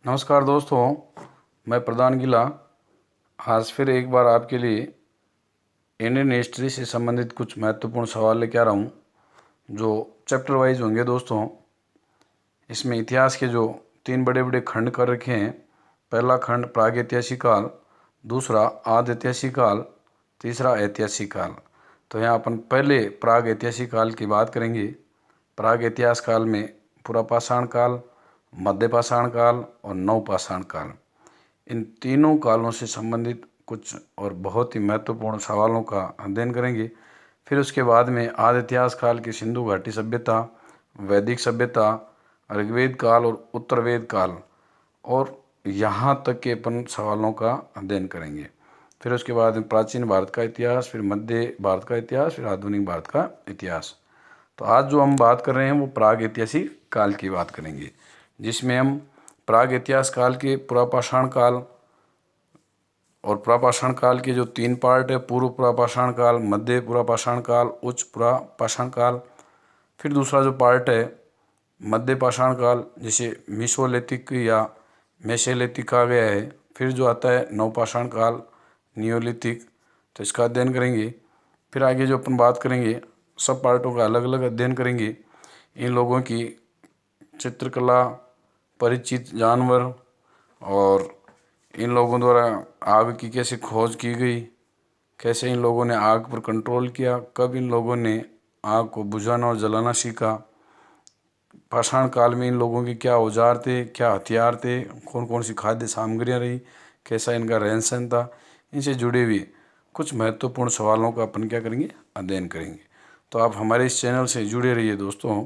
नमस्कार दोस्तों, मैं प्रधान गिला आज फिर एक बार आपके लिए इंडियन हिस्ट्री से संबंधित कुछ महत्वपूर्ण सवाल लेके आ रहा हूँ जो चैप्टर वाइज होंगे। दोस्तों, इसमें इतिहास के जो 3 बड़े बड़े खंड कर रखे हैं। पहला खंड प्रागैतिहासिक काल, दूसरा आद्य ऐतिहासिक काल, तीसरा ऐतिहासिक काल। तो यहाँ अपन पहले प्रागैतिहासिक काल की बात करेंगे। प्रागैतिहासिक काल में पुरापाषाण काल, मध्यपाषाण काल और नवपाषाण काल, इन तीनों कालों से संबंधित कुछ और बहुत ही महत्वपूर्ण सवालों का अध्ययन करेंगे। फिर उसके बाद में आदि इतिहास काल की सिंधु घाटी सभ्यता, वैदिक सभ्यता, ऋग्वेद काल और उत्तरवेद काल, और यहाँ तक के अपन सवालों का अध्ययन करेंगे। फिर उसके बाद में प्राचीन भारत का इतिहास, फिर मध्य भारत का इतिहास, फिर आधुनिक भारत का इतिहास। तो आज जो हम बात कर रहे हैं वो प्राग ऐतिहासिक काल की बात करेंगे, जिसमें हम प्राग इतिहास काल के पुरापाषाण काल और पुरापाषाण काल के जो 3 पार्ट है, पूर्व पुरापाषाण काल, मध्य पुरापाषाण काल, उच्च पुरापाषाण काल। फिर दूसरा जो पार्ट है मध्य पाषाण काल, जिसे मीसोलिथिक या मेसोलिथिक कहा गया है। फिर जो आता है नवपाषाण काल, नियोलिथिक, तो इसका अध्ययन करेंगे। फिर आगे जो अपन बात करेंगे सब पार्टों का अलग अलग अध्ययन करेंगे। इन लोगों की चित्रकला, परिचित जानवर, और इन लोगों द्वारा आग की कैसे खोज की गई, कैसे इन लोगों ने आग पर कंट्रोल किया, कब इन लोगों ने आग को बुझाना और जलाना सीखा, पाषाण काल में इन लोगों के क्या औजार थे, क्या हथियार थे, कौन कौन सी खाद्य सामग्रियाँ रही, कैसा इनका रहन सहन था, इनसे जुड़े हुए कुछ महत्वपूर्ण सवालों का अपन क्या करेंगे, अध्ययन करेंगे। तो आप हमारे इस चैनल से जुड़े रहिए दोस्तों,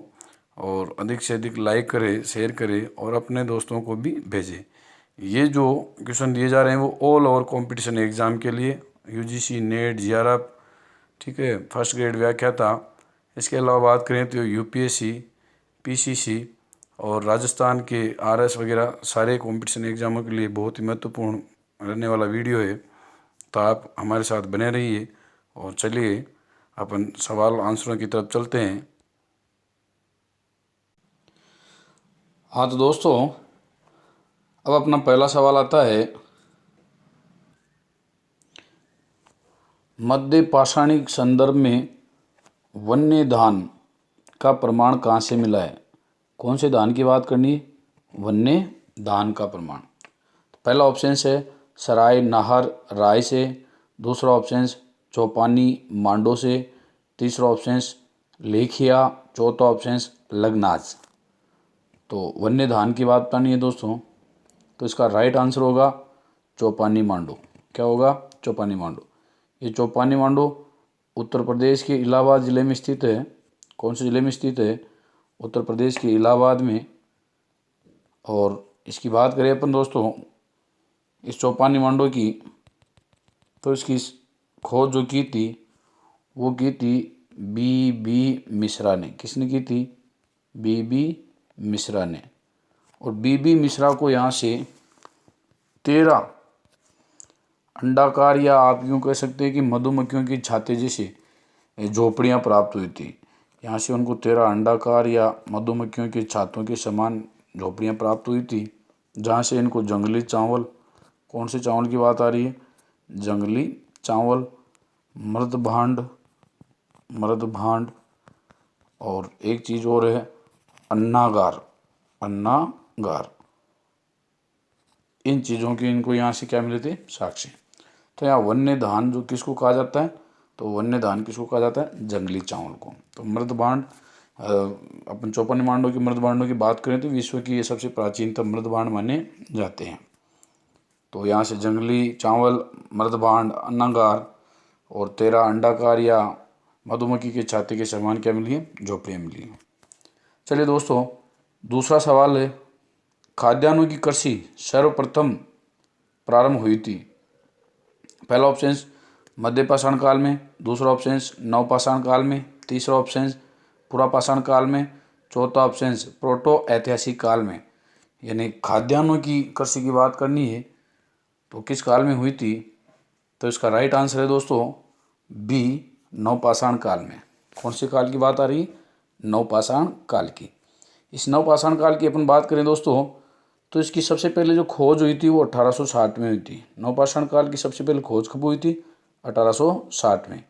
और अधिक से अधिक लाइक करें, शेयर करें और अपने दोस्तों को भी भेजें। ये जो क्वेश्चन दिए जा रहे हैं वो ऑल ओवर कंपटीशन एग्ज़ाम के लिए, यूजीसी, नेट, जेआरएफ, ठीक है, फर्स्ट ग्रेड व्याख्याता। इसके अलावा बात करें तो यूपीएससी, पीसीसी और राजस्थान के आरएस वगैरह सारे कंपटीशन एग्ज़ामों के लिए बहुत ही महत्वपूर्ण रहने वाला वीडियो है। तो आप हमारे साथ बने रहिए और चलिए अपन सवाल आंसरों की तरफ चलते हैं। हाँ तो दोस्तों, अब अपना पहला सवाल आता है, मध्य पाषाणिक संदर्भ में वन्य धान का प्रमाण कहाँ से मिला है? कौन से धान की बात करनी है? वन्य धान का प्रमाण। पहला ऑप्शन है सराय नाहर राय से, दूसरा ऑप्शन चौपानी मांडो से, तीसरा ऑप्शन लेखिया, चौथा ऑप्शन लगनाज। तो वन्य धान की बात करनी है दोस्तों, तो इसका राइट आंसर होगा चौपानी मांडो। क्या होगा? चौपानी मांडो। ये चौपानी मांडो उत्तर प्रदेश के इलाहाबाद ज़िले में स्थित है। कौन से ज़िले में स्थित है? उत्तर प्रदेश के इलाहाबाद में। और इसकी बात करें अपन दोस्तों इस चौपानी मांडो की, तो इसकी खोज जो की थी वो की थी बी मिश्रा ने। किसने की थी? बी मिश्रा ने। और बी मिश्रा को यहाँ से 13 अंडाकार, या आप यूँ कह सकते हैं कि मधुमक्खियों की छाते जैसी झोपड़ियाँ प्राप्त हुई थी। यहाँ से उनको 13 अंडाकार या मधुमक्खियों की छातों के समान झोपड़ियाँ प्राप्त हुई थी, जहाँ से इनको जंगली चावल, कौन से चावल की बात आ रही है? जंगली चावल, मृदभांड, और एक चीज़ और है अन्नागार। इन चीज़ों की इनको यहाँ से क्या मिले थे? साक्ष्य। तो यहाँ वन्य धान जो किसको कहा जाता है? तो वन्य धान किसको कहा जाता है? जंगली चावल को। तो मृदभांड, अपन चौपानी मांडो की मृदभांडों की बात करें तो विश्व की ये सबसे प्राचीनतम मृदभांड माने जाते हैं। तो यहाँ से जंगली चावल, मृदभांड, अन्नागार और 13 अंडाकार या मधुमक्खी के छाते के समान क्या मिली है? झोपड़ियाँ मिली हैं। चलिए दोस्तों, दूसरा सवाल है, खाद्यान्नों की कृषि सर्वप्रथम प्रारंभ हुई थी। पहला ऑप्शन मध्यपाषाण काल में, दूसरा ऑप्शन नवपाषाण काल में, तीसरा ऑप्शन पुरापाषाण काल में, चौथा ऑप्शन प्रोटो ऐतिहासिक काल में। यानी खाद्यान्नों की कृषि की बात करनी है तो किस काल में हुई थी? तो इसका राइट आंसर है दोस्तों बी नवपाषाण काल में। कौन से काल की बात आ रही? नवपाषाण काल की। इस नवपाषाण काल की अपन बात करें दोस्तों तो इसकी सबसे पहले जो खोज हुई थी वो 1860 में हुई थी। नवपाषाण काल की सबसे पहले खोज कब हुई थी? 1860 में।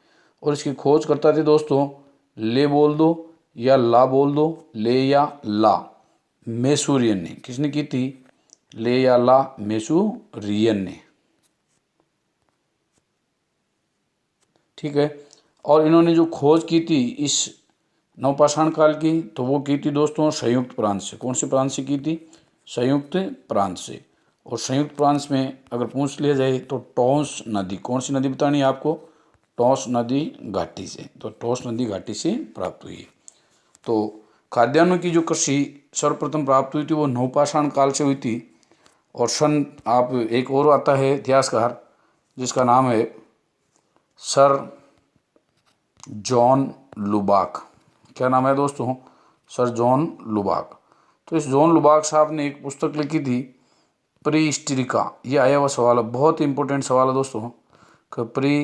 और इसकी खोज करता थे दोस्तों, ले बोल दो या ला बोल दो, ले या ला, मेसूरियन ने। किसने की थी? ले या ला, मेसूरियन ने। ठीक है। और इन्होंने जो खोज की थी इस नवपाषाण काल की, तो वो की थी दोस्तों संयुक्त प्रांत से। कौन से प्रांत से की थी? संयुक्त प्रांत से। और संयुक्त प्रांत में अगर पूछ लिया जाए तो टॉस नदी, कौन सी नदी बतानी है आपको? टॉस नदी घाटी से। तो टॉस नदी घाटी से प्राप्त हुई है। तो खाद्यान्नों की जो कृषि सर्वप्रथम प्राप्त हुई थी वो नवपाषाण काल से हुई थी। और सन आप एक और आता है इतिहासकार जिसका नाम है सर जॉन लुबाक। क्या नाम है दोस्तों? Sir John लुबाक। तो इस जॉन लुबाक साहब ने एक पुस्तक लिखी थी प्री हिस्टोरिका। ये आया हुआ सवाल है, बहुत ही इंपॉर्टेंट सवाल है दोस्तों कि प्री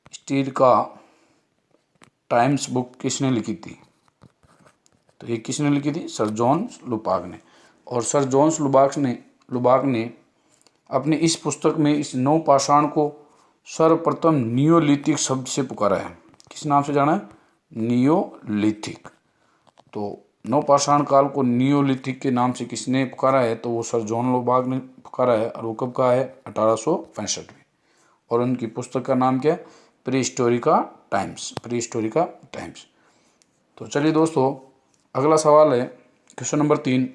हिस्टोरिका टाइम्स बुक किसने लिखी थी? तो ये किसने लिखी थी? सर जॉन लुबाक ने। और सर जॉन लुबाक ने अपनी इस पुस्तक में इस नवपाषाण को सर्वप्रथम नियोलिथिक शब्द से पुकारा है। किस नाम से जाना है? नियोलिथिक। तो नवपाषाण काल को नियोलिथिक के नाम से किसने पुकारा है? तो वो सर जॉन लुबाक ने पुकारा है। और वो कब का है? 1865 में। और उनकी पुस्तक का नाम क्या है? Pre Historica times. Pre Historica times. तो चलिए दोस्तों, अगला सवाल है क्वेश्चन नंबर 3।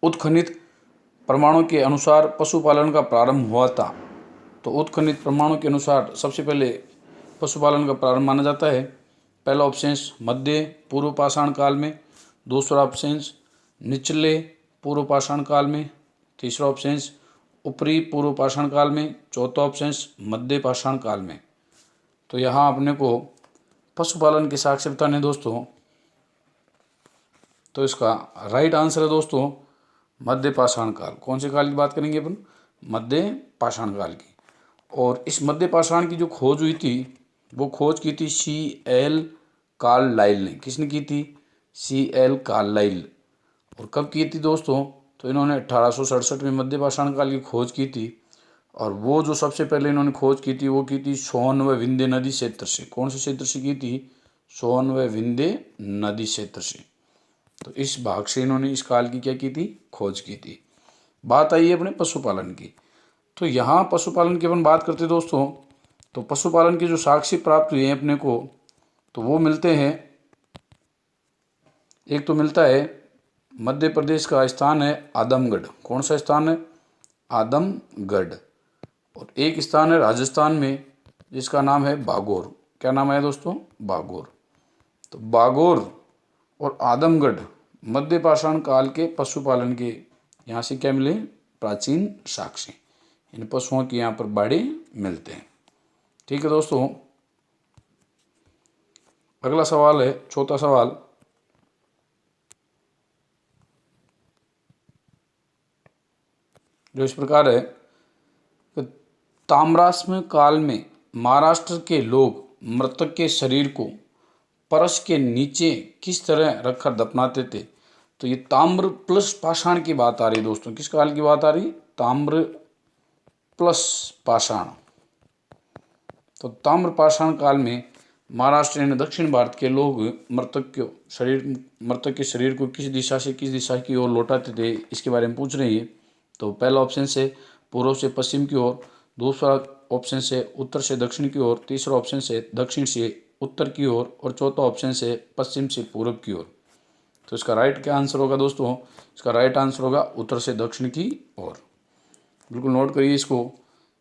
उत्खनित प्रमाणों के अनुसार पशुपालन का प्रारंभ हुआ था। तो उत्खनित प्रमाणों के अनुसार सबसे पहले पशुपालन का प्रारंभ माना जाता है। पहला ऑप्शन मध्य पूर्व पाषाण काल में, दूसरा ऑप्शन निचले पूर्व पाषाण काल में, तीसरा ऑप्शन ऊपरी पूर्व पाषाण काल में, चौथा ऑप्शन मध्य पाषाण काल में। तो यहाँ अपने को पशुपालन के साक्ष्य बताने दोस्तों, तो इसका राइट आंसर है दोस्तों मध्य पाषाण काल। कौन से काल की बात करेंगे अपन? मध्य पाषाण काल की। और इस मध्य पाषाण की जो खोज हुई थी वो खोज की थी C.L. कार्लाइल ने। किसने की थी? C.L. कार्लाइल। और कब की थी दोस्तों? तो इन्होंने 1867 में मध्य पाषाण काल की खोज की थी। और वो जो सबसे पहले इन्होंने खोज की थी वो की थी सोन व विंध्य नदी क्षेत्र से। कौन से क्षेत्र से की थी? सोन व विंध्य नदी क्षेत्र से। तो इस भाग से इन्होंने इस काल की क्या की थी? खोज की थी। बात आई है अपने पशुपालन की। तो यहाँ पशुपालन की अपन बात करते दोस्तों, तो पशुपालन के जो साक्ष्य प्राप्त हुए हैं अपने को, तो वो मिलते हैं। एक तो मिलता है मध्य प्रदेश का स्थान है आदमगढ़। कौन सा स्थान है? आदमगढ़। और एक स्थान है राजस्थान में जिसका नाम है बागोर। क्या नाम है दोस्तों? बागोर। तो बागोर और आदमगढ़ मध्य पाषाण काल के पशुपालन के यहाँ से क्या मिले? प्राचीन साक्ष्य। इन पशुओं की यहाँ पर बाड़े मिलते हैं। ठीक है दोस्तों, अगला सवाल है चौथा सवाल। जो इस प्रकार है कि ताम्राश्म काल में महाराष्ट्र के लोग मृतक के शरीर को परश के नीचे किस तरह रखकर दफनाते थे? तो ये ताम्र प्लस पाषाण की बात आ रही है दोस्तों। किस काल की बात आ रही? ताम्र प्लस पाषाण। तो ताम्र पाषाण काल में महाराष्ट्र यानी दक्षिण भारत के लोग मृतक के शरीर को किस दिशा की ओर लौटाते थे, इसके बारे में पूछ रही है। तो पहला ऑप्शन से पूर्व से पश्चिम की ओर, दूसरा ऑप्शन से उत्तर से दक्षिण की ओर, तीसरा ऑप्शन से दक्षिण से उत्तर की ओर, और चौथा ऑप्शन से पश्चिम से पूर्व की ओर। तो इसका राइट क्या आंसर होगा दोस्तों? इसका राइट आंसर होगा उत्तर से दक्षिण की ओर। बिल्कुल नोट करिए इसको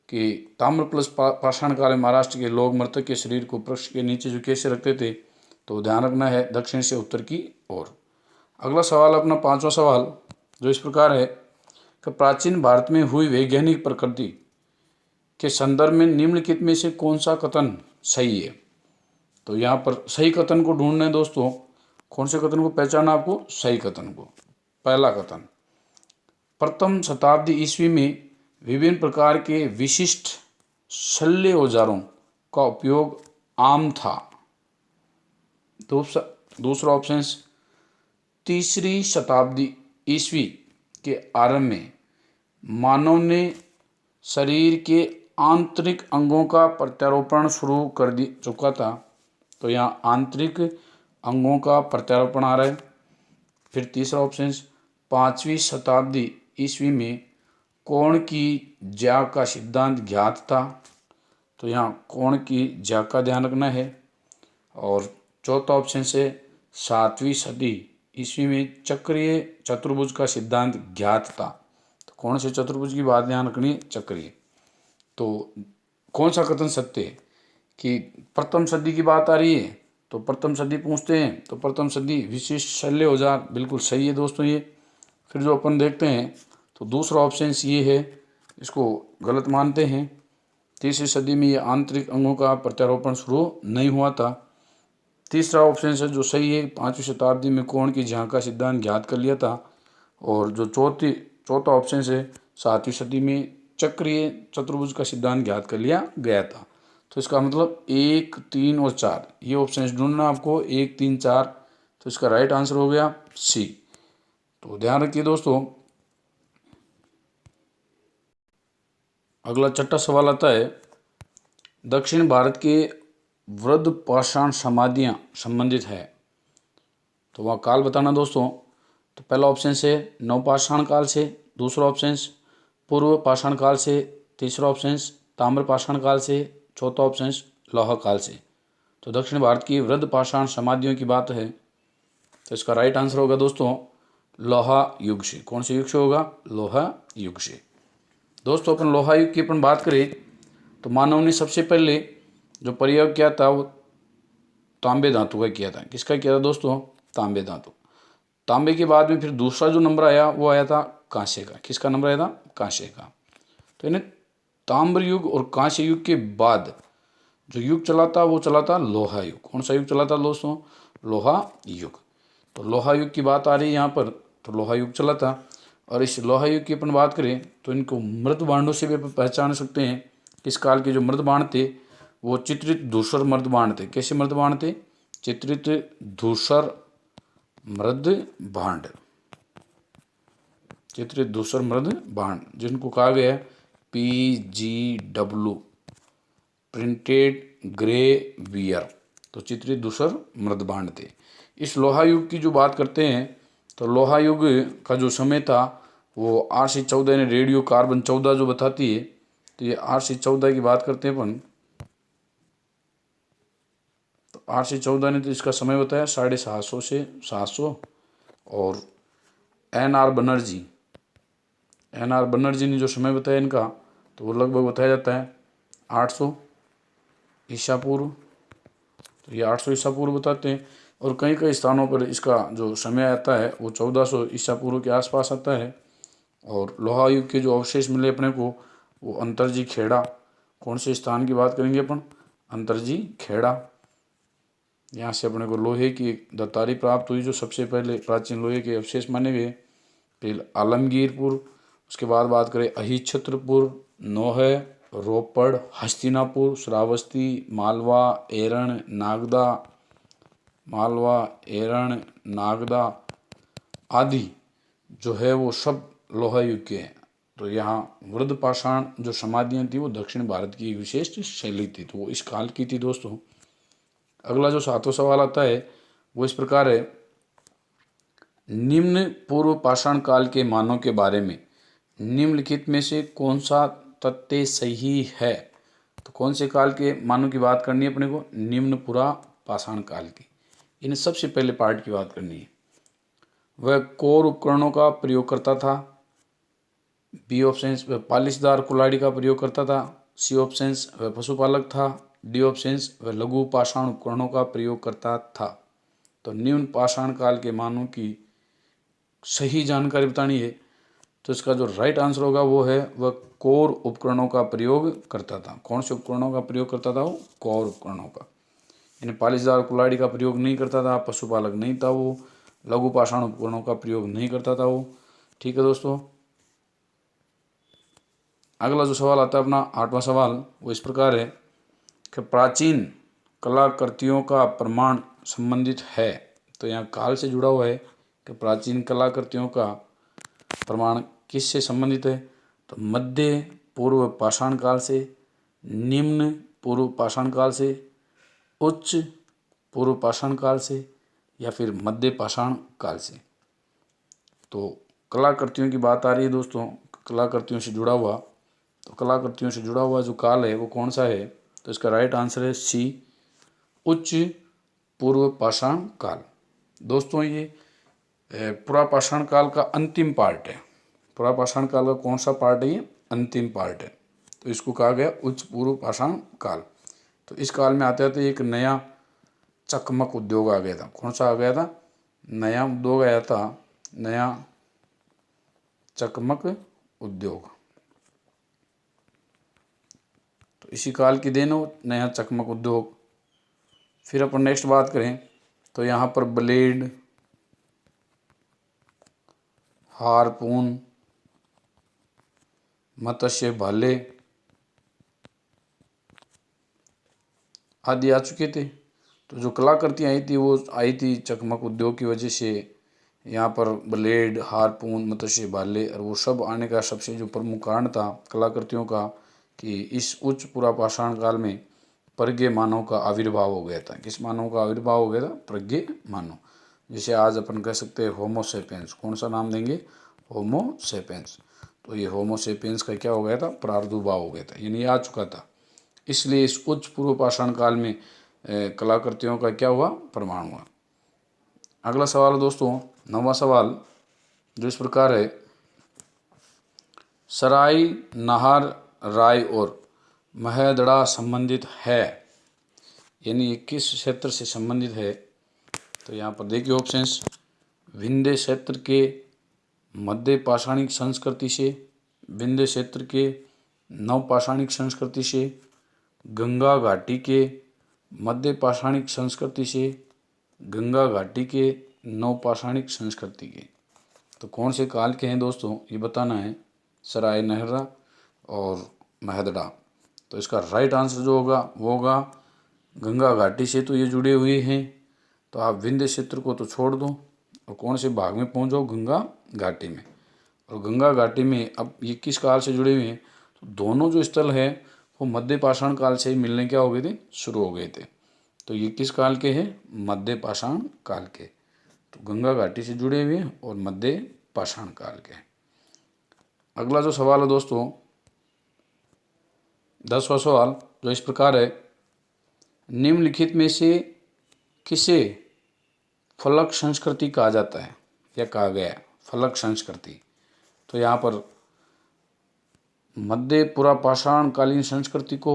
कि ताम्र प्लस पाषाण काल में महाराष्ट्र के लोग मृतक के शरीर को पृष्ठ के नीचे जो कैसे रखते थे, तो ध्यान रखना है दक्षिण से उत्तर की ओर। अगला सवाल अपना पांचवा सवाल जो इस प्रकार है कि प्राचीन भारत में हुई वैज्ञानिक प्रकृति के संदर्भ में निम्नलिखित में से कौन सा कथन सही है? तो यहाँ पर सही कथन को ढूंढना है दोस्तों। कौन से कथन को पहचाना आपको? सही कथन को। पहला कथन, प्रथम शताब्दी ईस्वी में विभिन्न प्रकार के विशिष्ट शल्य औजारों का उपयोग आम था। दूसरा ऑप्शन, तीसरी शताब्दी ईस्वी के आरंभ में मानव ने शरीर के आंतरिक अंगों का प्रत्यारोपण शुरू कर दी चुका था। तो यहाँ आंतरिक अंगों का प्रत्यारोपण आ रहा है। फिर तीसरा ऑप्शन, 5वीं शताब्दी ईस्वी में कोण की ज्या का सिद्धांत ज्ञात था। तो यहाँ कोण की ज्या का ध्यान रखना है। और चौथा ऑप्शन से 7वीं सदी ईस्वी में चक्रीय चतुर्भुज का सिद्धांत ज्ञात था। तो कौन से चतुर्भुज की बात ध्यान रखनी है? चक्रीय। तो कौन सा कथन सत्य है कि प्रथम सदी की बात आ रही है? तो प्रथम सदी पूछते हैं तो प्रथम सदी विशिष्ट शल्य औजार, बिल्कुल सही है दोस्तों ये। फिर जो अपन देखते हैं तो दूसरा ऑप्शन ये है, इसको गलत मानते हैं। तीसरी सदी में ये आंतरिक अंगों का प्रत्यारोपण शुरू नहीं हुआ था। तीसरा ऑप्शन है जो सही है, 5वीं शताब्दी में कोण की ज्या का सिद्धांत ज्ञात कर लिया था। और जो चौथा ऑप्शन है 7वीं सदी में चक्रीय चतुर्भुज का सिद्धांत ज्ञात कर लिया गया था। तो इसका मतलब 1, 3 और 4 ये ऑप्शन ढूंढना आपको, 1, 3, 4। तो इसका राइट आंसर हो गया सी। तो ध्यान रखिए दोस्तों। अगला छठा सवाल आता है, दक्षिण भारत के वृद्ध पाषाण समाधियाँ संबंधित है। तो वह काल बताना दोस्तों। तो पहला ऑप्शन है नवपाषाण काल से, दूसरा ऑप्शन पूर्व पाषाण काल से, तीसरा ऑप्शन ताम्र पाषाण काल से, चौथा ऑप्शन लौह काल से। तो दक्षिण भारत की वृद्ध पाषाण समाधियों की बात है तो इसका राइट आंसर होगा दोस्तों लौह युग से। कौन से युग से होगा? लौह युग से। दोस्तों अपन लौह युग की अपन बात करें तो मानव ने सबसे पहले जो प्रयोग किया था वो तांबे धातु का किया था। किसका किया था दोस्तों? तांबे धातु। तांबे के बाद में फिर दूसरा जो नंबर आया वो आया था कांसे का। किसका नंबर आया था? कांसे का। तो इन्हें ताम्र युग और कांस्य युग के बाद जो युग चला था वो चला था लोहा युग। कौन सा युग चला था दोस्तों? लोहा युग। तो लोहा युग की बात आ रही है यहाँ पर, तो लोहा युग चला था। और इस लोहा युग की अपन बात करें तो इनको मृत बाणों से भी पहचान सकते हैं। इस काल के जो मृत बाण थे वो चित्रित धूसर मृद बाण थे। कैसे मृद बाण थे? चित्रित धूसर मृद बाण, चित्रित धूसर मृद बाण, जिनको कहा गया है PGW, प्रिंटेड ग्रेवियर। तो चित्रित धूसर मृद बाण थे। इस लोहा युग की जो बात करते हैं तो लोहा युग का जो समय था वो RC14 ने रेडियो कार्बन 14 जो बताती है, तो ये RC14 की बात करते हैं अपन। तो RC14 ने तो इसका समय बताया 750 से 700। और NR बनर्जी ने जो समय बताया इनका तो वो लगभग बताया जाता है 800 ईसा पूर्व। तो ये 800 ईसा पूर्व बताते हैं। और कई कई स्थानों पर इसका जो समय आता है वो 1400 ईसा पूर्व के आसपास आता है। और लोहा युग के जो अवशेष मिले अपने को वो अंतरजी खेड़ा। कौन से स्थान की बात करेंगे अपन? अंतरजी खेड़ा। यहाँ से अपने को लोहे की दतारी प्राप्त हुई जो सबसे पहले प्राचीन लोहे के अवशेष माने गए। फिर आलमगीरपुर, उसके बाद बात करें अहिछत्रपुर, नौहर, रोपड़, हस्तिनापुर, श्रावस्ती, मालवा, एरण, नागदा आदि जो है वो सब लोहा युग के हैं। तो यहाँ वृद्ध पाषाण जो समाधियाँ थी वो दक्षिण भारत की विशिष्ट शैली थी, तो वो इस काल की थी दोस्तों। अगला जो 7वां सवाल आता है वो इस प्रकार है, निम्न पूर्व पाषाण काल के मानव के बारे में निम्नलिखित में से कौन सा तथ्य सही है? तो कौन से काल के मानव की बात करनी है अपने को? निम्न पूरा पाषाण काल की। इन्हें सबसे पहले पार्ट की बात करनी है। वह कौर उपकरणों का प्रयोग करता था। बी ऑप्शन, वह पालिशदार कुल्हाड़ी का प्रयोग करता था। सी ऑप्शन, वह पशुपालक था। डी ऑप्शन, वह लघु पाषाण उपकरणों का प्रयोग करता था। तो निम्न पाषाण काल के मानव की सही जानकारी बतानी है तो इसका जो राइट आंसर होगा वो है वह कौर उपकरणों का प्रयोग करता था। कौन से उपकरणों का प्रयोग करता था? वो कौर उपकरणों का। यानी पालिशदार कुल्हाड़ी का प्रयोग नहीं करता था, पशुपालक नहीं था वो, लघु पाषाण उपकरणों का प्रयोग नहीं करता था वो। ठीक है दोस्तों। अगला जो सवाल आता है अपना 8वां सवाल वो इस प्रकार है कि प्राचीन कलाकृतियों का प्रमाण संबंधित है। तो यहाँ काल से जुड़ा हुआ है कि प्राचीन कलाकृतियों का प्रमाण किससे संबंधित है? तो मध्य पूर्व पाषाण काल से, निम्न पूर्व पाषाण काल से, उच्च पूर्व पाषाण काल से, या फिर मध्य पाषाण काल से। तो कलाकृतियों की बात आ रही है दोस्तों, कलाकृतियों से जुड़ा हुआ, तो कलाकृतियों से जुड़ा हुआ जो काल है वो कौन सा है? तो इसका राइट आंसर है सी, उच्च पूर्व पाषाण काल। दोस्तों ये पुरापाषाण काल का अंतिम पार्ट है। पुरापाषाण काल का कौन सा पार्ट है? ये अंतिम पार्ट है, तो इसको कहा गया उच्च पूर्व पाषाण काल। तो इस काल में आते आते एक नया चकमक उद्योग आ गया था। कौन सा आ गया था? नया उद्योग आया था, नया चकमक उद्योग। तो इसी काल की देन हो नया चकमक उद्योग। फिर अपन नेक्स्ट बात करें तो यहाँ पर ब्लेड, हारपून, मत्स्य भाले आदि आ चुके थे। तो जो कलाकृतियाँ आई थी वो आई थी चकमक उद्योग की वजह से। यहाँ पर ब्लेड, हारपून, मत्स्य भाले और वो सब आने का सबसे जो प्रमुख कारण था कलाकृतियों का कि इस उच्च पुरापाषाण काल में प्रज्ञ मानव का आविर्भाव हो गया था। किस मानव का आविर्भाव हो गया था? प्रज्ञ मानव। जिसे आज अपन कह सकते हैं होमो सेपियंस। कौन सा नाम देंगे? होमो सेपियंस। तो ये होमो सेपियंस का क्या हो गया था? प्रादुर्भाव हो गया था, यानी आ चुका था। इसलिए इस उच्च पूर्व पाषाण काल में कलाकृतियों का क्या हुआ? प्रमाण हुआ। अगला सवाल दोस्तों, 9वां सवाल जो इस प्रकार है, सराय, नाहर, राय और महदड़ा संबंधित है, यानी ये किस क्षेत्र से संबंधित है? तो यहाँ पर देखिए ऑप्शंस, विंध्य क्षेत्र के मध्य पाषाणिक संस्कृति से, विंध्य क्षेत्र के नवपाषाणिक संस्कृति से, गंगा घाटी के मध्य पाषाणिक संस्कृति से, गंगा घाटी के नवपाषाणिक संस्कृति के। तो कौन से काल के हैं दोस्तों ये बताना है, सराय, नहरा और महदड़ा। तो इसका राइट आंसर जो होगा वो होगा गंगा घाटी से। तो ये जुड़े हुए हैं, तो आप विंध्य क्षेत्र को तो छोड़ दो और कौन से भाग में पहुँच जाओ? गंगा घाटी में। और गंगा घाटी में अब ये किस काल से जुड़े हुए हैं? तो दोनों जो स्थल है वो मध्य पाषाण काल से ही मिलने क्या हो गए थे? शुरू हो गए थे। तो ये किस काल के हैं? मध्य पाषाण काल के। तो गंगा घाटी से जुड़े हुए हैं और मध्य पाषाण काल के। अगला जो सवाल है दोस्तों, 10वां सवाल जो इस प्रकार है, निम्नलिखित में से किसे फलक संस्कृति कहा जाता है या कहा गया है? फलक संस्कृति। तो यहाँ पर मध्य पुरापाषाण कालीन संस्कृति को,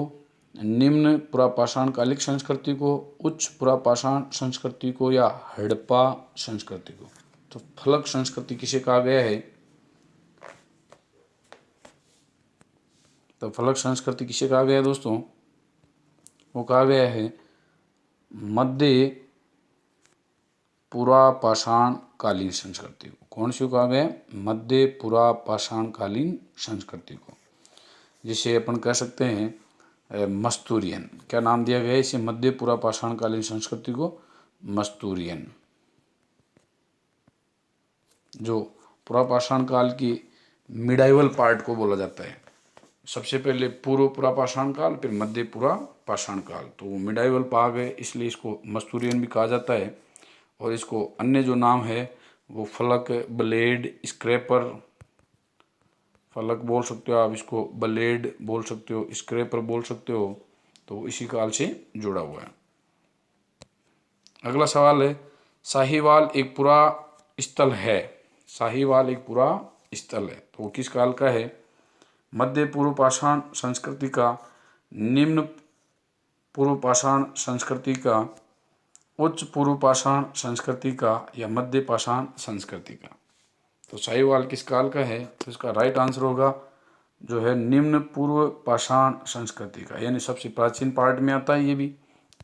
निम्न पुरापाषाण कालिक संस्कृति को, उच्च पुरापाषाण संस्कृति को, या हड़प्पा संस्कृति को। तो फलक संस्कृति किसे कहा गया है? तो फलक संस्कृति किसे कहा गया है दोस्तों? वो कहा गया है मध्य पुरापाषाण कालीन संस्कृति को। कौन सी कहा गया है? मध्य पुरापाषाण कालीन संस्कृति को, जिसे अपन कह सकते हैं मस्तूरियन। क्या नाम दिया गया है इसे? मध्य पुरापाषाण कालीन संस्कृति को मस्तूरियन। जो पुरापाषाण काल की मिडाइवल पार्ट को बोला जाता है। सबसे पहले पूर्व पुरापाषाण काल, फिर मध्य पुरापाषाण काल। तो वो मिडाइवल भाग है, इसलिए इसको मस्तूरियन भी कहा जाता है। और इसको अन्य जो नाम है वो फलक, ब्लेड, स्क्रैपर, फलक बोल सकते हो आप, इसको ब्लेड बोल सकते हो, स्क्रैपर बोल सकते हो। तो इसी काल से जुड़ा हुआ है। अगला सवाल है, साहिवाल एक पूरा स्थल है। साहिवाल एक पूरा स्थल है, तो वो किस काल का है? मध्य पूर्व पाषाण संस्कृति का, निम्न पूर्व पाषाण संस्कृति का, उच्च पूर्व पाषाण संस्कृति का, या मध्य पाषाण संस्कृति का। तो साहिवाल किस काल का है? तो इसका राइट आंसर होगा जो है निम्न पूर्व पाषाण संस्कृति का, यानी सबसे प्राचीन पार्ट में आता है ये भी।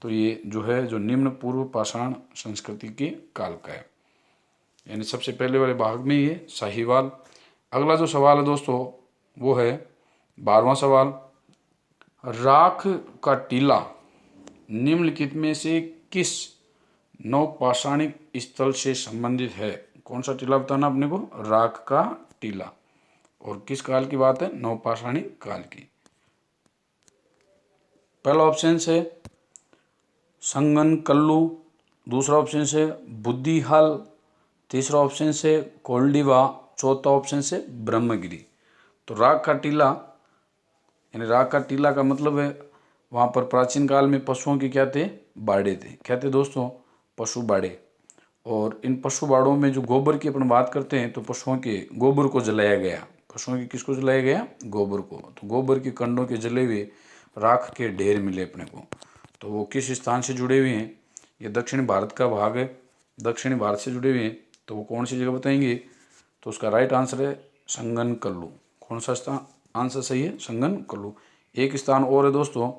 तो ये जो है जो निम्न पूर्व पाषाण संस्कृति के काल का है, यानी सबसे पहले वाले भाग में ये साहिवाल। अगला जो सवाल है दोस्तों वो है 12वां सवाल, राख का टीला निम्नलिखित में से किस नवपाषाणिक स्थल से संबंधित है? कौन सा टीला बताना अपने को? राख का टीला। और किस काल की बात है? नवपाषाणिक काल की। पहला ऑप्शन है संगन कल्लू, दूसरा ऑप्शन है बुद्धिहाल, तीसरा ऑप्शन है कोल्डिवा, चौथा ऑप्शन है ब्रह्मगिरी। तो राग का टीला, यानी राग का टीला का मतलब है वहाँ पर प्राचीन काल में पशुओं के क्या थे? बाड़े थे। क्या थे दोस्तों? पशु बाड़े। और इन पशु बाड़ों में जो गोबर की अपन बात करते हैं तो पशुओं के गोबर को जलाया गया। पशुओं के किसको जलाया गया? गोबर को। तो गोबर के कंडों के जले हुए राख के ढेर मिले अपने को। तो वो किस स्थान से जुड़े हुए हैं? ये दक्षिण भारत का भाग है, दक्षिणी भारत से जुड़े हुए हैं। तो वो कौन सी जगह बताएंगे? तो उसका राइट आंसर है संगन कल्लू। कौन सा स्थान आंसर सही है? संगन कल्लू। एक स्थान और है दोस्तों,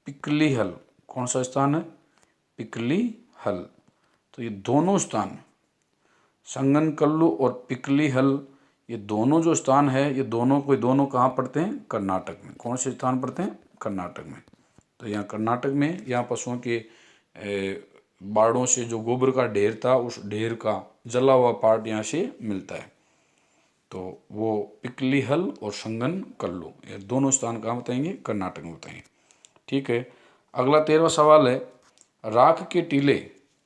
पिकलीहल। कौन सा स्थान है? पिकलीहल। तो ये दोनों स्थान, संगन कल्लू और पिकलीहल, ये दोनों जो स्थान है, ये दोनों कहाँ पड़ते हैं? कर्नाटक में। कौन से स्थान पड़ते हैं? कर्नाटक में। तो यहाँ कर्नाटक में, यहाँ पशुओं के बाड़ों से जो गोबर का ढेर था, उस ढेर का जला हुआ पार्ट यहाँ से मिलता है। तो वो पिकलीहल और संगन कल्लू, ये दोनों स्थान कहाँ बताएंगे? कर्नाटक में बताएंगे। ठीक है। अगला 13वां सवाल है, राख के टीले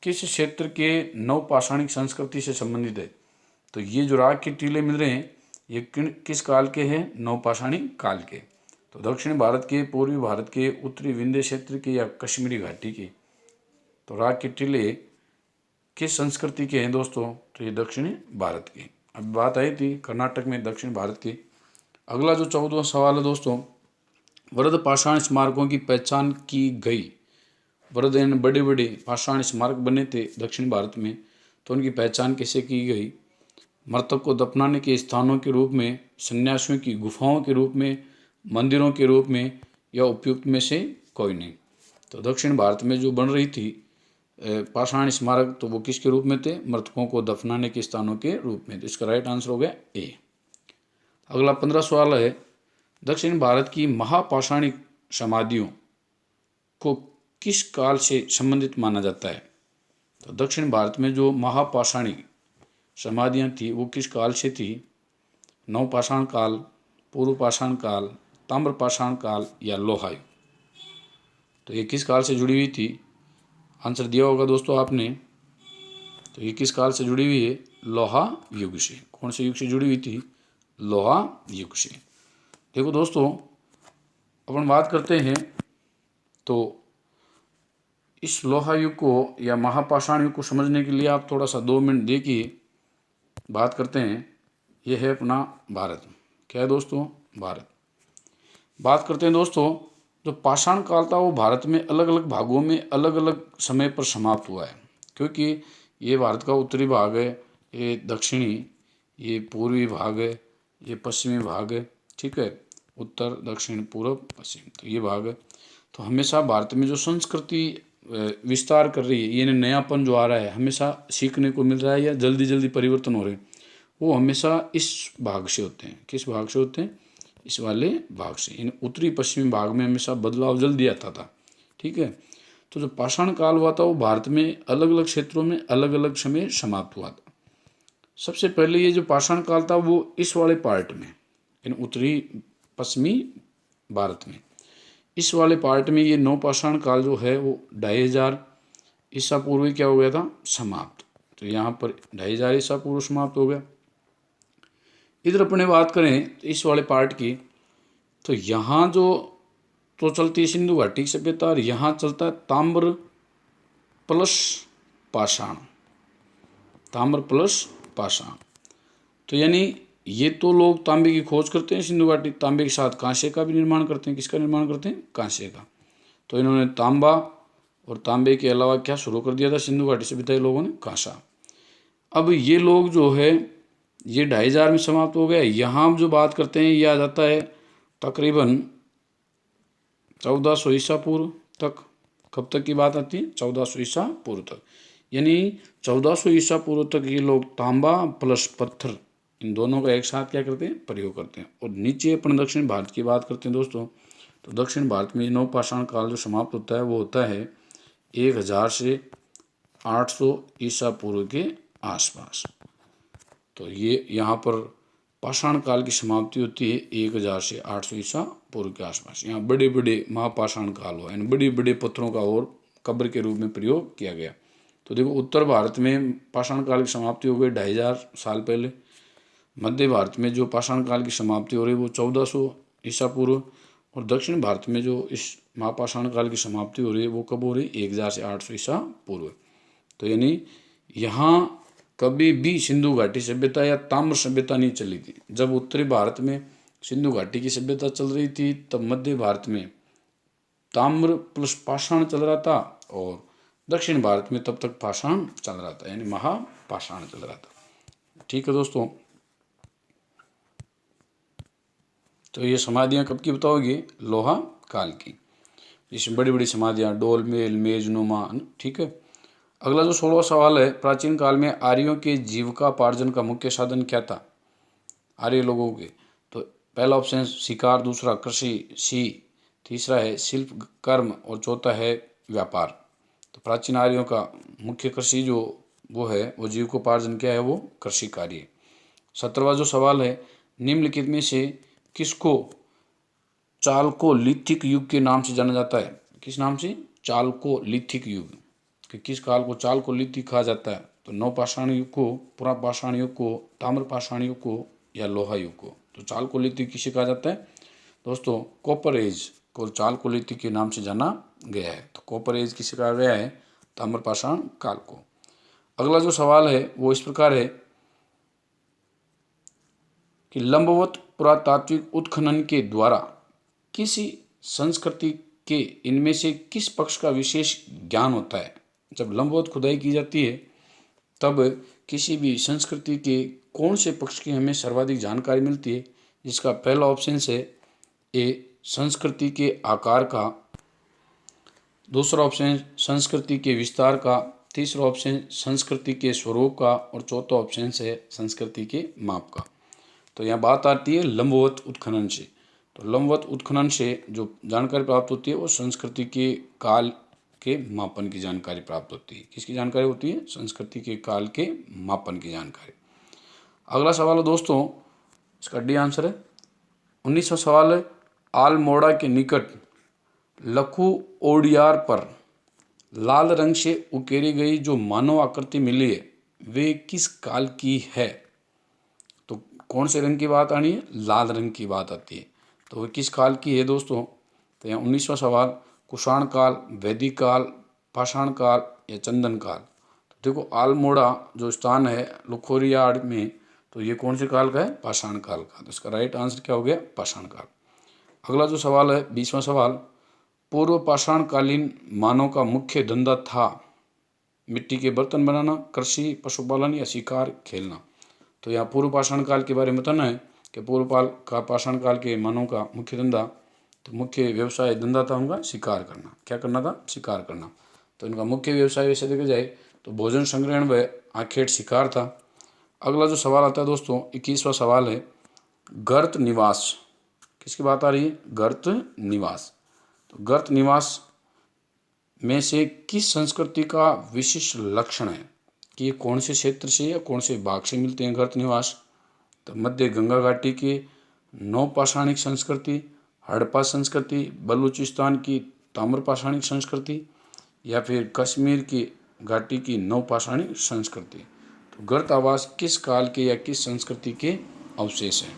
किस क्षेत्र के नवपाषाणिक संस्कृति से संबंधित है? तो ये जो राख के टीले मिल रहे हैं, ये किस काल के हैं? नवपाषाणिक काल के। तो दक्षिण भारत के, पूर्वी भारत के, उत्तरी विंध्य क्षेत्र के या कश्मीरी घाटी के। तो राख के टीले किस संस्कृति के हैं दोस्तों? तो ये दक्षिणी भारत के। अब बात आई थी कर्नाटक में, दक्षिण भारत की। अगला जो 14वां सवाल है दोस्तों, वृद्ध पाषाण स्मारकों की पहचान की गई। वृद्ध यानी बड़े बड़े पाषाण स्मारक बने थे दक्षिण भारत में, तो उनकी पहचान कैसे की गई? मृतक को दफनाने के स्थानों के रूप में, सन्यासियों की गुफाओं के रूप में, मंदिरों के रूप में, या उपयुक्त में से कोई नहीं। तो दक्षिण भारत में जो बन रही थी पाषाण स्मारक, तो वो किसके रूप में थे? मृतकों को दफनाने के स्थानों के रूप में। तो इसका राइट आंसर हो गया ए। अगला 15 सवाल है, दक्षिण भारत की महापाषाणिक समाधियों को किस काल से संबंधित माना जाता है? तो दक्षिण भारत में जो महापाषाणिक समाधियाँ थी वो किस काल से थी? नवपाषाण काल, पूर्व पाषाण काल, ताम्रपाषाण काल या लोहायुग। तो ये किस काल से जुड़ी हुई थी? आंसर दिया होगा दोस्तों आपने। तो ये किस काल से जुड़ी हुई है? लोहा युग से। कौन से युग से जुड़ी हुई थी? लोहा युग से। देखो दोस्तों, अपन बात करते हैं तो इस लोहा युग को या महापाषाण युग को समझने के लिए आप थोड़ा सा 2 मिनट देखिए। बात करते हैं, यह है अपना भारत। क्या है दोस्तों? भारत। बात करते हैं दोस्तों, जो पाषाण काल था वो भारत में अलग अलग भागों में अलग अलग समय पर समाप्त हुआ है। क्योंकि ये भारत का उत्तरी भाग है, ये दक्षिणी, ये पूर्वी भाग है, ये पश्चिमी भाग है। ठीक है, उत्तर, दक्षिण, पूर्व, पश्चिम, तो ये भाग है। तो हमेशा भारत में जो संस्कृति विस्तार कर रही है, ये नयापन जो आ रहा है, हमेशा सीखने को मिल रहा है या जल्दी जल्दी परिवर्तन हो रहे हैं, वो हमेशा इस भाग से होते हैं। किस भाग से होते हैं? इस वाले भाग से। इन उत्तरी पश्चिमी भाग में हमेशा बदलाव जल्दी आता था। ठीक है। तो जो पाषाण काल हुआ था वो भारत में अलग अलग क्षेत्रों में अलग अलग समय समाप्त हुआ था। सबसे पहले ये जो पाषाण काल था वो इस वाले पार्ट में, इन उत्तरी पश्चिमी भारत में, इस वाले पार्ट में ये नवपाषाण काल जो है वो 2500 ईसा पूर्व क्या हो गया था? समाप्त। तो यहाँ पर 2500 ईसा पूर्व समाप्त हो गया। इधर अपने बात करें तो इस वाले पार्ट की, तो यहाँ जो तो चलती है सिंधु घाटी की सभ्यता, और यहाँ चलता है ताम्र प्लस पाषाण। ताम्र प्लस पाषाण। तो यानी ये तो लोग तांबे की खोज करते हैं सिंधु घाटी, तांबे के साथ कांसे का भी निर्माण करते हैं। किसका निर्माण करते हैं? कांसे का। तो इन्होंने तांबा और तांबे के अलावा क्या शुरू कर दिया था सिंधु घाटी सभ्यता लोगों ने? कांसा। अब ये लोग जो है ये 2500 में समाप्त हो गया। यहाँ जो बात करते हैं ये आ जाता है तकरीबन 1400 ईसा पूर्व तक। कब तक की बात आती है? 1400 ईसा पूर्व तक। यानी 1400 ईसा पूर्व तक ये लोग तांबा प्लस पत्थर, इन दोनों का एक साथ क्या करते हैं? प्रयोग करते हैं। और नीचे अपन दक्षिण भारत की बात करते हैं दोस्तों, तो दक्षिण भारत में नवपाषाण काल जो समाप्त होता है वो होता है 1000 से 800 ईसा पूर्व के आसपास। तो ये यहाँ पर पाषाण काल की समाप्ति होती है 1000 से 800 ईसा पूर्व के आसपास। यहाँ बड़े बड़े महापाषाण काल हुआ, यानी बड़े बड़े पत्थरों का और कब्र के रूप में प्रयोग किया गया। तो देखो उत्तर भारत में पाषाण काल की समाप्ति हो गई 2500 साल पहले। मध्य भारत में जो पाषाण काल की समाप्ति हो रही है वो 1400 ईसा पूर्व, और दक्षिण भारत में जो इस महापाषाण काल की समाप्ति हो रही है वो कब हो रही है 1000 से 800 ईसा पूर्व। तो यानी यहाँ कभी भी सिंधु घाटी सभ्यता या ताम्र सभ्यता नहीं चली थी। जब उत्तरी भारत में सिंधु घाटी की सभ्यता चल रही थी तब मध्य भारत में ताम्र प्लस पाषाण चल रहा था, और दक्षिण भारत में तब तक पाषाण चल रहा था, यानी महापाषाण चल रहा था। ठीक है दोस्तों, तो ये समाधियाँ कब की बताओगे? लोहा काल की। इसमें बड़ी बड़ी समाधियाँ डोल मेल मेजनुमा। ठीक है, अगला जो 16वां सवाल है, प्राचीन काल में आर्यों के जीविकापार्जन का मुख्य साधन क्या था? आर्य लोगों के, तो पहला ऑप्शन शिकार, दूसरा कृषि सी, तीसरा है शिल्प कर्म, और चौथा है व्यापार। तो प्राचीन आर्यों का मुख्य कृषि जो वो है, वो जीविकोपार्जन क्या है? वो कृषि कार्य। 17वां जो सवाल है, निम्नलिखित में से किसको चालकोलिथिक युग के नाम से जाना जाता है? किस नाम से? चालकोलिथिक युग। कि किस काल को चालकोलिथिक कहा जाता है? तो नवपाषाण युग को, पुरापाषाण युग को, ताम्रपाषाण युग को, या लोहा युग को। तो चालकोलिथिक किसे कहा जाता है दोस्तों? कॉपर एज को चालकोलिथिक के नाम से जाना गया है। तो कॉपर एज किसे कहा गया है? ताम्रपाषाण काल को। अगला जो सवाल है वो इस प्रकार है कि लंबवत पुरातात्विक उत्खनन के द्वारा किसी संस्कृति के इनमें से किस पक्ष का विशेष ज्ञान होता है? जब लंबवत खुदाई की जाती है तब किसी भी संस्कृति के कौन से पक्ष की हमें सर्वाधिक जानकारी मिलती है? जिसका पहला ऑप्शन है ए संस्कृति के आकार का, दूसरा ऑप्शन संस्कृति के विस्तार का, तीसरा ऑप्शन संस्कृति के स्वरूप का, और चौथा ऑप्शन है संस्कृति के माप का। तो यहाँ बात आती है लंबवत उत्खनन से। तो लंबवत उत्खनन से जो जानकारी प्राप्त होती है वो संस्कृति के काल के मापन की जानकारी प्राप्त होती है। किसकी जानकारी होती है? संस्कृति के काल के मापन की जानकारी। अगला सवाल है दोस्तों, इसका डी आंसर है 19वां सवाल है, आलमोड़ा के निकट लखू ओडियार पर लाल रंग से उकेरी गई जो मानव आकृति मिली है वे किस काल की है? तो कौन से रंग की बात आनी है? लाल रंग की बात आती है। तो वह किस काल की है दोस्तों? तो यहाँ 19वां सवाल, कुषाण काल, वैदिक काल, पाषाण काल, या चंदन काल। तो देखो आलमोड़ा जो स्थान है लखोरियाड़ में, तो ये कौन से काल का है? पाषाण काल का। तो इसका राइट आंसर क्या हो गया? पाषाण काल। अगला जो सवाल है 20वां सवाल, पूर्व पाषाण कालीन मानव का मुख्य धंधा था मिट्टी के बर्तन बनाना, कृषि, पशुपालन, या शिकार खेलना। तो यहाँ पूर्व पाषाण काल के बारे में बताना है कि पूर्व पाषाण काल के मानव का मुख्य धंधा, तो मुख्य व्यवसाय धंधा था उनका शिकार करना। क्या करना था? शिकार करना। तो इनका मुख्य व्यवसाय वैसे देखा जाए तो भोजन संग्रहण व आखेट शिकार था। अगला जो सवाल आता है दोस्तों 21वां सवाल है, गर्त निवास। किसकी बात आ रही है? गर्त निवास। तो गर्त निवास में से किस संस्कृति का विशिष्ट लक्षण है कि ये कौन से क्षेत्र से या कौन से भाग से मिलते हैं गर्त निवास? तो मध्य गंगा घाटी की नवपाषाणिक संस्कृति, हड़प्पा संस्कृति, बलूचिस्तान की ताम्रपाषाणिक संस्कृति, या फिर कश्मीर की घाटी की नवपाषाणिक संस्कृति। तो गर्त आवास किस काल के या किस संस्कृति के अवशेष हैं?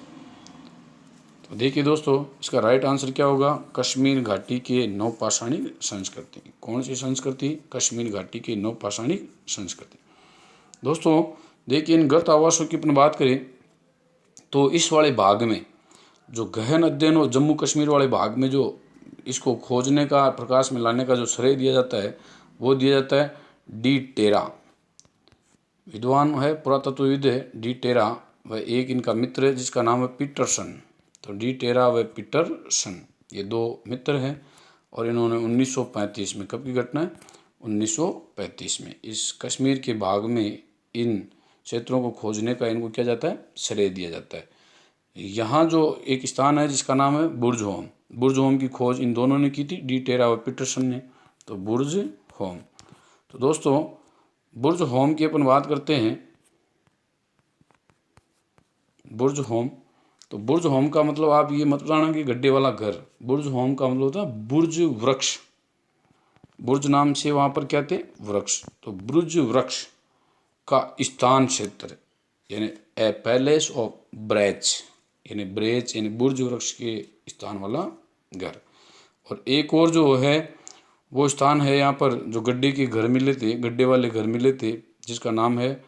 तो देखिए दोस्तों, इसका राइट आंसर क्या होगा? कश्मीर घाटी के नवपाषाणिक संस्कृति। कौन सी संस्कृति? कश्मीर घाटी की नवपाषाणिक संस्कृति। दोस्तों देखिए, इन गर्त आवासों की अपन बात करें तो इस वाले भाग में जो गहन अध्ययन और जम्मू कश्मीर वाले भाग में जो इसको खोजने का, प्रकाश में लाने का जो श्रेय दिया जाता है वो दिया जाता है डी टेरा। विद्वान है, पुरातत्वविद है डी टेरा, वह एक इनका मित्र है जिसका नाम है पीटरसन। तो डी टेरा व पीटरसन ये दो मित्र हैं, और इन्होंने 1935 में, कब की घटना है? 1935 में इस कश्मीर के भाग में इन क्षेत्रों को खोजने का इनको क्या जाता है? श्रेय दिया जाता है। यहाँ जो एक स्थान है जिसका नाम है बुर्ज होम, बुर्ज होम की खोज इन दोनों ने की थी, डी टेरा व पीटरसन ने। तो बुर्ज होम। तो दोस्तों बुर्ज होम की अपन बात करते हैं। बुर्ज होम। तो बुर्ज होम का मतलब आप ये मत बताना कि गड्ढे वाला घर। बुर्ज होम का मतलब होता है बुर्ज वृक्ष। बुर्ज नाम से वहाँ पर क्या थे? वृक्ष। तो बुर्ज वृक्ष का स्थान क्षेत्र यानी ए पैलेस ऑफ ब्रेच, यानी ब्रेच यानी बुर्ज वृक्ष के स्थान वाला घर। और एक और जो है वो स्थान है यहाँ पर जो गड्ढे के घर मिले थे, गड्ढे वाले घर मिले थे, जिसका नाम है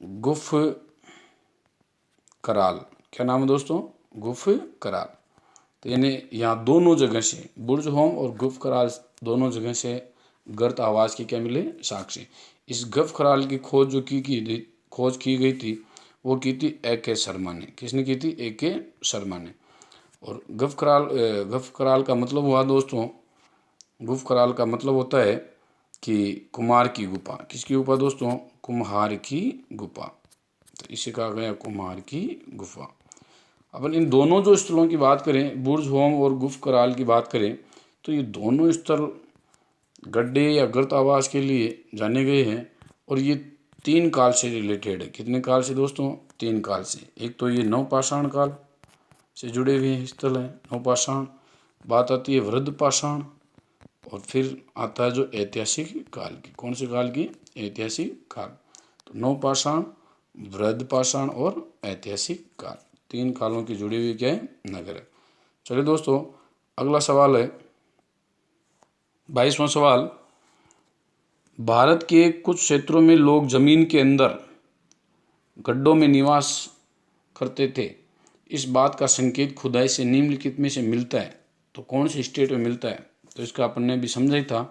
गुफ कराल। क्या नाम है दोस्तों? गुफ कराल। तो यानी यहाँ दोनों जगह से बुर्ज होम और गुफ कराल दोनों जगह से गर्त आवाज के क्या मिले? साक्ष्य। इस गुफ कराल की खोज जो खोज की गई थी वो की थी A.K. शर्मा ने। किसने की थी? A.K. शर्मा ने। और गुफ कराल का मतलब हुआ दोस्तों, गुफ कराल का मतलब होता है कि कुम्हार की गुफा। किसकी गुफा दोस्तों? कुम्हार की गुफा। तो इसे कहा गया कुम्हार की गुफा। अपन इन दोनों जो स्थलों की बात करें, बुर्ज होम और गुफ कराल की बात करें, तो ये दोनों स्थल गड्ढे या गर्त आवास के लिए जाने गए हैं। और ये 3 काल से रिलेटेड है। कितने काल से दोस्तों? 3 काल से। एक तो ये नवपाषाण काल से जुड़े हुए स्थल हैं, नवपाषाण। बात आती है वृद्ध पाषाण, और फिर आता है जो ऐतिहासिक काल की। कौन से काल की? ऐतिहासिक काल। तो नवपाषाण, वृद्ध पाषाण और ऐतिहासिक काल, 3 कालों की जुड़ी हुई क्या है? नगर है। चलिए दोस्तों, अगला सवाल है 22वां सवाल। भारत के कुछ क्षेत्रों में लोग जमीन के अंदर गड्ढों में निवास करते थे। इस बात का संकेत खुदाई से निम्नलिखित में से मिलता है, तो कौन से स्टेट में मिलता है? तो इसका अपन ने भी समझा ही था।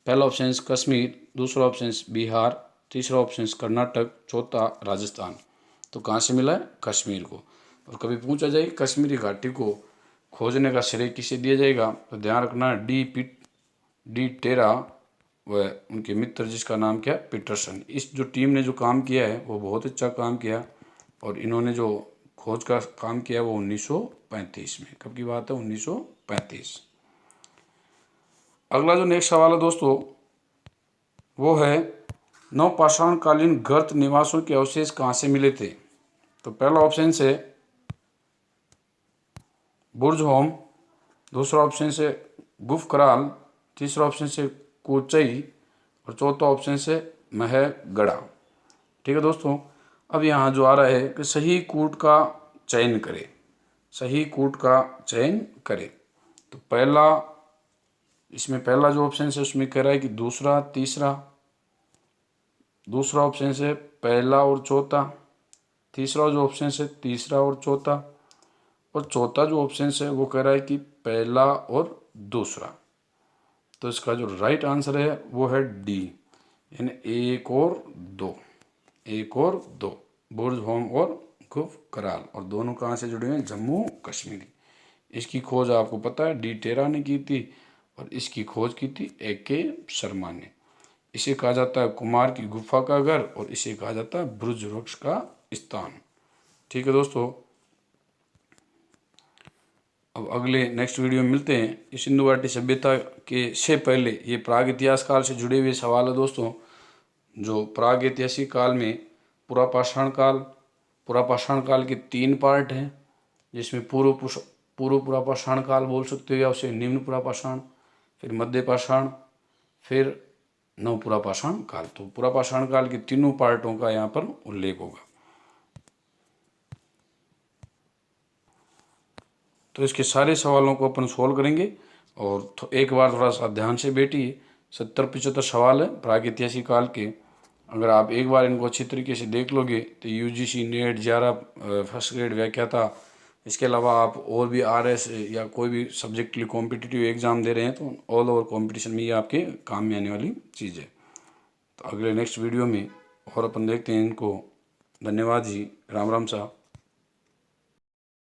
पहला ऑप्शन कश्मीर, दूसरा ऑप्शन बिहार, तीसरा ऑप्शन कर्नाटक, चौथा राजस्थान। तो कहाँ से मिला है? कश्मीर को। और कभी पूछा जाए कश्मीरी घाटी को खोजने का श्रेय किसे दिया जाएगा, तो ध्यान रखना डी टेरा व उनके मित्र जिसका नाम क्या? पीटरसन। इस जो टीम ने जो काम किया है वो बहुत अच्छा काम किया। और इन्होंने जो खोज का काम किया वो 1935 में। कब की बात है? 1935। अगला जो नेक्स्ट सवाल है दोस्तों वो है नवपाषाण कालीन गर्त निवासों के अवशेष कहाँ से मिले थे? तो पहला ऑप्शन से बुर्ज होम, दूसरा ऑप्शन से गुफ कराल, तीसरा ऑप्शन से कोचई और चौथा ऑप्शन से महगढ़ा। ठीक है दोस्तों, अब यहाँ जो आ रहा है कि सही कूट का चयन करें, सही कूट का चयन करें। तो इसमें पहला जो ऑप्शन है उसमें कह रहा है कि दूसरा तीसरा, दूसरा ऑप्शन है पहला और चौथा, तीसरा जो ऑप्शन है तीसरा और चौथा, और चौथा जो ऑप्शन है वो कह रहा है कि पहला और दूसरा। तो इसका जो राइट आंसर है वो है डी, यानी 1 और 2, 1 और 2, बुर्ज होम और गुफ कराल। और दोनों कहाँ से जुड़े हुए हैं? जम्मू कश्मीर। इसकी खोज आपको पता है डी टेरा ने की थी और इसकी खोज की थी A.K. शर्मा ने। इसे कहा जाता है कुमार की गुफा का घर और इसे कहा जाता है बुर्ज वृक्ष का स्थान। ठीक है दोस्तों, अब अगले नेक्स्ट वीडियो में मिलते हैं। इस सिंधु घाटी सभ्यता के से पहले ये प्राग इतिहास काल से जुड़े हुए सवाल है दोस्तों। जो प्राग ऐतिहासिक काल में पुरापाषाण काल के 3 पार्ट हैं, जिसमें पूर्व पुरापाषाण काल बोल सकते हो या उसे निम्न पुरापाषाण, फिर मध्य पाषाण, फिर नव पुरापाषाण काल। तो पुरापाषाण काल के तीनों पार्टों का यहाँ पर उल्लेख होगा। तो इसके सारे सवालों को अपन सोल्व करेंगे। और एक बार थोड़ा सा ध्यान से बैठिए। 70-75 सवाल है प्रागैतिहासिक काल के। अगर आप एक बार इनको अच्छी तरीके से देख लोगे तो UGC net JARA first grade व्याख्याता, इसके अलावा आप और भी RS या कोई भी सब्जेक्ट के लिए कॉम्पिटिटिव एग्ज़ाम दे रहे हैं तो ऑल ओवर कॉम्पिटिशन में ये आपके काम में आने वाली चीज़ है। तो अगले नेक्स्ट वीडियो में और अपन देखते हैं इनको। धन्यवाद जी, राम राम साहब।